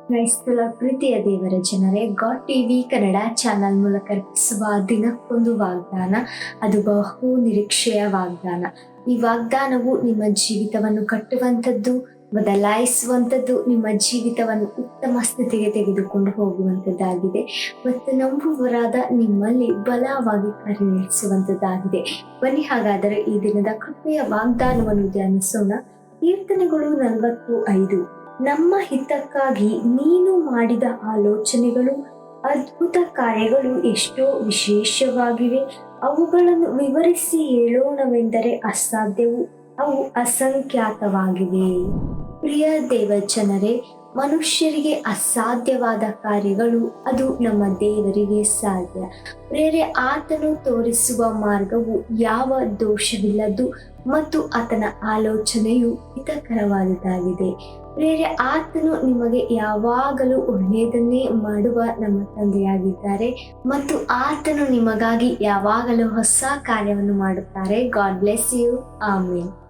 ಕ್ರೈಸ್ತಲ ಪ್ರೀತಿಯ ದೇವರ ಜನರೇ, ಗಾಡ್ ಟಿವಿ ಕನ್ನಡ ಚಾನಲ್ ಮೂಲಕ ಅರ್ಪಿಸುವ ದಿನಕ್ಕೊಂದು ವಾಗ್ದಾನ, ಅದು ಬಹು ನಿರೀಕ್ಷೆಯ ವಾಗ್ದಾನ. ಈ ವಾಗ್ದಾನವು ನಿಮ್ಮ ಜೀವಿತವನ್ನು ಕಟ್ಟುವಂಥದ್ದು, ಬದಲಾಯಿಸುವಂಥದ್ದು, ನಿಮ್ಮ ಜೀವಿತವನ್ನು ಉತ್ತಮ ಸ್ಥಿತಿಗೆ ತೆಗೆದುಕೊಂಡು ಹೋಗುವಂಥದ್ದಾಗಿದೆ ಮತ್ತು ನಂಬುವರಾದ ನಿಮ್ಮಲ್ಲಿ ಬಲವಾಗಿ ಕಾರ್ಯನಿರ್ವಹಿಸುವಂಥದ್ದಾಗಿದೆ. ಬನ್ನಿ ಹಾಗಾದರೆ ಈ ದಿನದ ಕೃಪೆಯ ವಾಗ್ದಾನವನ್ನು ಧ್ಯಾನಿಸೋಣ. ಕೀರ್ತನೆಗಳು 45. ನಮ್ಮ ಹಿತಕ್ಕಾಗಿ ನೀನು ಮಾಡಿದ ಆಲೋಚನೆಗಳು, ಅದ್ಭುತ ಕಾರ್ಯಗಳು ಎಷ್ಟೋ ವಿಶೇಷವಾಗಿವೆ. ಅವುಗಳನ್ನು ವಿವರಿಸಿ ಹೇಳೋಣವೆಂದರೆ ಅಸಾಧ್ಯವು, ಅವು ಅಸಂಖ್ಯಾತವಾಗಿವೆ. ಪ್ರಿಯ ದೇವಜನರೇ, ಮನುಷ್ಯರಿಗೆ ಅಸಾಧ್ಯವಾದ ಕಾರ್ಯಗಳು ಅದು ನಮ್ಮ ದೇವರಿಗೆ ಸಾಧ್ಯ. ಪ್ರಿಯರೇ, ಆತನು ತೋರಿಸುವ ಮಾರ್ಗವು ಯಾವ ದೋಷವಿಲ್ಲದ್ದು ಮತ್ತು ಆತನ ಆಲೋಚನೆಯು ಹಿತಕರವಾದದ್ದಾಗಿದೆ. ಪ್ರಿಯರೇ, ಆತನು ನಿಮಗೆ ಯಾವಾಗಲೂ ಒಳ್ಳೆಯದನ್ನೇ ಮಾಡುವ ನಮ್ಮ ತಂದೆಯಾಗಿದ್ದಾರೆ ಮತ್ತು ಆತನು ನಿಮಗಾಗಿ ಯಾವಾಗಲೂ ಹೊಸ ಕಾರ್ಯವನ್ನು ಮಾಡುತ್ತಾರೆ. God bless you. ಆಮೇನ್.